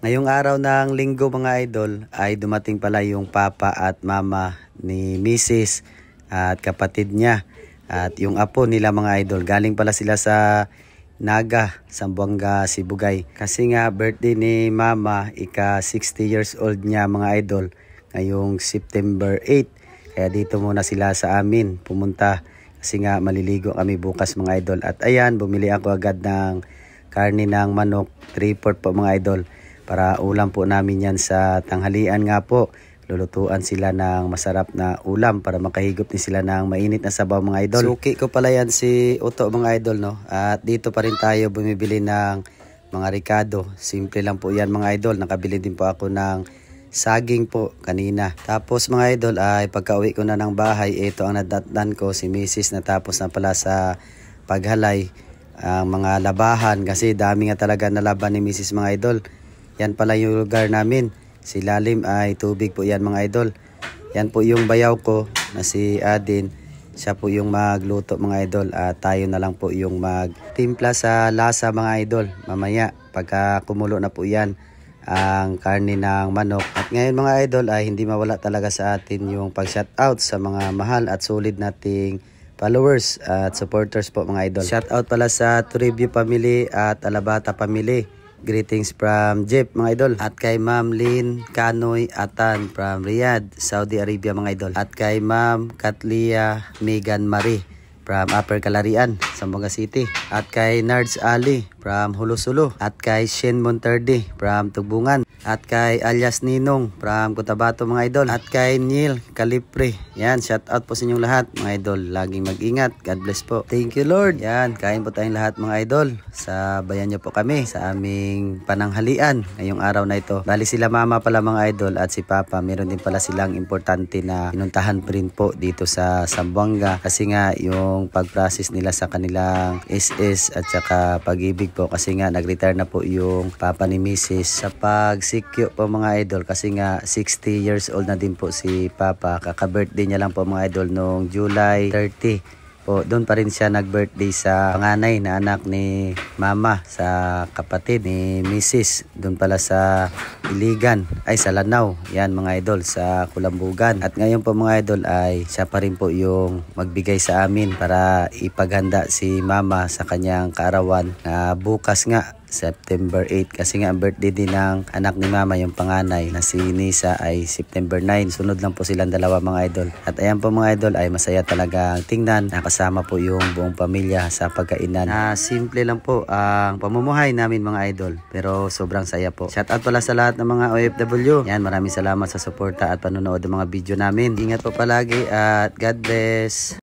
Ngayong araw ng linggo mga idol ay dumating pala yung papa at mama ni Mrs. at kapatid niya at yung apo nila mga idol. Galing pala sila sa Naga, Zamboanga, Sibugay. Kasi nga birthday ni mama, ika 60 years old niya mga idol ngayong September 8. Kaya dito muna sila sa amin pumunta kasi nga maliligo kami bukas mga idol. At ayan, bumili ako agad ng karne ng manok, 3/4 po mga idol. Para ulam po namin yan sa tanghalian nga po. Lulutuan sila ng masarap na ulam para makahigop din sila ng mainit na sabaw mga idol. Suki ko pala yan si Uto mga idol, no? At dito pa rin tayo bumibili ng mga ricado. Simple lang po yan mga idol. Nakabili din po ako ng saging po kanina. Tapos mga idol ay pagka-uwi ko na ng bahay, ito ang nadatnan ko si Mrs. natapos na pala sa paghalay ang mga labahan kasi dami nga talaga nalaban ni Mrs. mga idol. Yan pala yung lugar namin. Si lalim ay tubig po yan mga idol. Yan po yung bayaw ko na si Adin. Siya po yung magluto mga idol. At tayo na lang po yung magtimpla sa lasa mga idol. Mamaya pagka kumulo na po yan ang karne ng manok. At ngayon mga idol ay hindi mawala talaga sa atin yung pag-shoutout sa mga mahal at solid nating followers at supporters po mga idol. Shoutout pala sa Toribio family at Alabata family. Greetings from Jeff mga idol. At kay Ma'am Lynn Kanoy Atan from Riyadh, Saudi Arabia mga idol. At kay Ma'am Katlia Megan Marie from Upper Calarian, Zamboanga City. At kay Nards Ali from Hulusulu. At kay Shen Monterdi from Tugbungan. At kay alias Ninong from Cotabato mga idol. At kay Neil Calipre. Yan, shout out po sa inyong lahat mga idol. Laging mag-ingat. God bless po. Thank you Lord. Yan, kain po tayong lahat mga idol. Sa bayan niyo po kami sa aming pananghalian ngayong araw na ito. Bali sila mama pala mga idol at si papa. Meron din pala silang importante na pinuntahan rin po dito sa Zamboanga. Kasi nga yung pag-process nila sa kanilang SS at saka pag-ibig po. Kasi nga nag-retire na po yung papa ni Mrs. sa pag-sikyo po mga idol. Kasi nga 60 years old na din po si papa. Kaka-birthday niya lang po mga idol noong July 30. Po, doon pa rin siya nag-birthday sa panganay na anak ni mama sa kapatid ni Mrs. Doon pala sa Iligan, ay sa Lanao. Yan mga idol sa Kulambugan. At ngayon po mga idol ay siya pa rin po yung magbigay sa amin para ipaghanda si mama sa kanyang kaarawan na bukas nga September 8 kasi nga ang birthday din ng anak ni mama yung panganay na si Nisa ay September 9. Sunod lang po silang dalawa mga idol. At ayan po mga idol ay masaya talaga ang tingnan. Nakasama po yung buong pamilya sa pagkainan. Na simple lang po ang pamumuhay namin mga idol. Pero sobrang saya po. Shout out pala sa lahat ng mga OFW. Yan, maraming salamat sa suporta at panonood ng mga video namin. Ingat po palagi at God bless.